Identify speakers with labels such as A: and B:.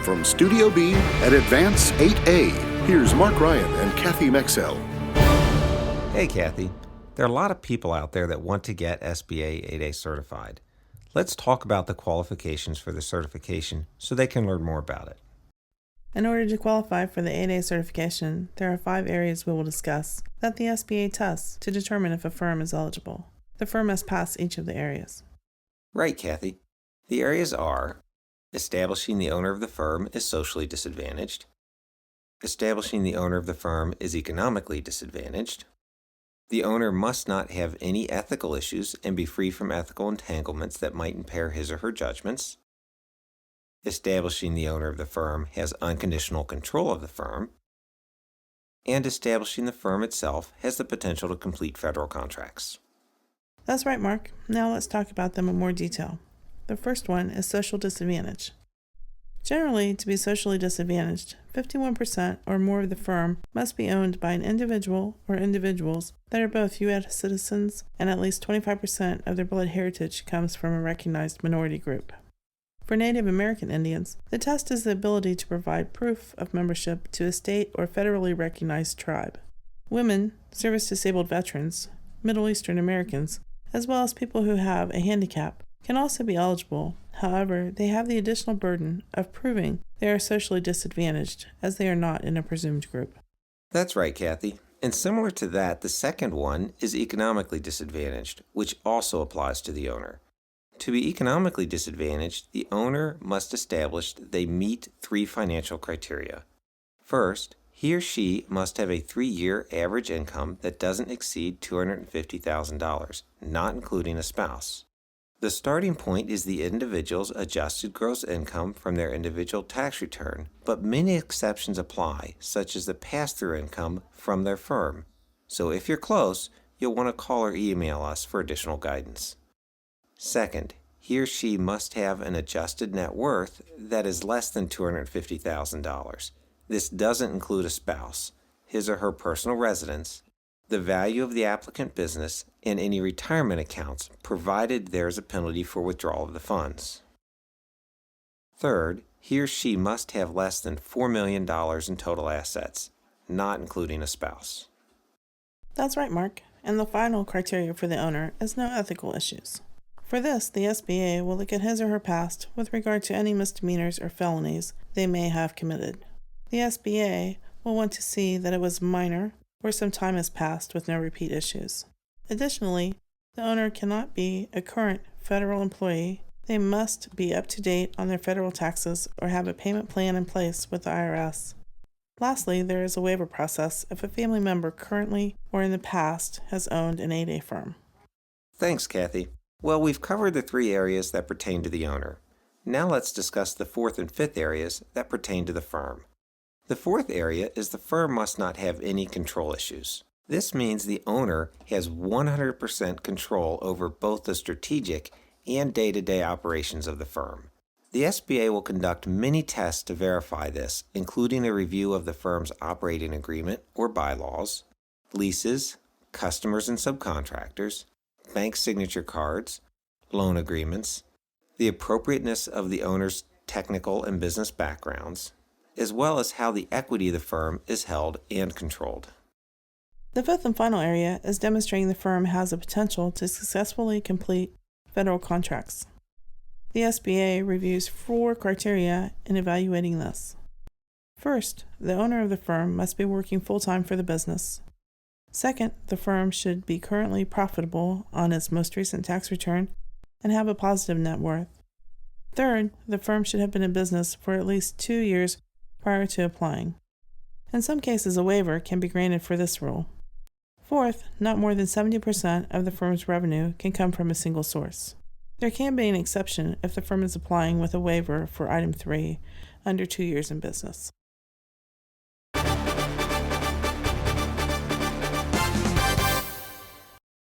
A: From Studio B at Advance 8A, here's Mark Ryan and Kathy Mexell.
B: Hey, Kathy. There are a lot of people out there that want to get SBA 8A certified. Let's talk about the qualifications for the certification so they can learn more about it.
C: In order to qualify for the 8A certification, there are 5 areas we will discuss that the SBA tests to determine if a firm is eligible. The firm must pass each of the areas.
B: Right, Kathy. The areas are establishing the owner of the firm is socially disadvantaged, establishing the owner of the firm is economically disadvantaged, the owner must not have any ethical issues and be free from ethical entanglements that might impair his or her judgments, establishing the owner of the firm has unconditional control of the firm, and establishing the firm itself has the potential to complete federal contracts.
C: That's right, Mark. Now let's talk about them in more detail. The first one is social disadvantage. Generally, to be socially disadvantaged, 51% or more of the firm must be owned by an individual or individuals that are both U.S. citizens and at least 25% of their blood heritage comes from a recognized minority group. For Native American Indians, the test is the ability to provide proof of membership to a state or federally recognized tribe. Women, service-disabled veterans, Middle Eastern Americans, as well as people who have a handicap, can also be eligible. However, they have the additional burden of proving they are socially disadvantaged, as they are not in a presumed group.
B: That's right, Kathy. And similar to that, the second one is economically disadvantaged, which also applies to the owner. To be economically disadvantaged, the owner must establish that they meet 3 financial criteria. First, he or she must have a 3-year average income that doesn't exceed $250,000, not including a spouse. The starting point is the individual's adjusted gross income from their individual tax return, but many exceptions apply, such as the pass-through income from their firm. So if you're close, you'll want to call or email us for additional guidance. Second, he or she must have an adjusted net worth that is less than $250,000. This doesn't include a spouse, his or her personal residence, the value of the applicant business, and any retirement accounts, provided there is a penalty for withdrawal of the funds. Third, he or she must have less than $4 million in total assets, not including a spouse.
C: That's right, Mark. And the final criteria for the owner is no ethical issues. For this, the SBA will look at his or her past with regard to any misdemeanors or felonies they may have committed. The SBA will want to see that it was minor or some time has passed with no repeat issues. Additionally, the owner cannot be a current federal employee. They must be up to date on their federal taxes or have a payment plan in place with the IRS. Lastly, there is a waiver process if a family member currently or in the past has owned an 8A firm.
B: Thanks, Kathy. Well, we've covered the 3 areas that pertain to the owner. Now let's discuss the 4th and 5th areas that pertain to the firm. The 4th area is the firm must not have any control issues. This means the owner has 100% control over both the strategic and day-to-day operations of the firm. The SBA will conduct many tests to verify this, including a review of the firm's operating agreement or bylaws, leases, customers and subcontractors, bank signature cards, loan agreements, the appropriateness of the owner's technical and business backgrounds, as well as how the equity of the firm is held and controlled.
C: The 5th and final area is demonstrating the firm has the potential to successfully complete federal contracts. The SBA reviews 4 criteria in evaluating this. First, the owner of the firm must be working full-time for the business. Second, the firm should be currently profitable on its most recent tax return and have a positive net worth. Third, the firm should have been in business for at least 2 years prior to applying. In some cases, a waiver can be granted for this rule. Fourth, not more than 70% of the firm's revenue can come from a single source. There can be an exception if the firm is applying with a waiver for item 3 under 2 years in business.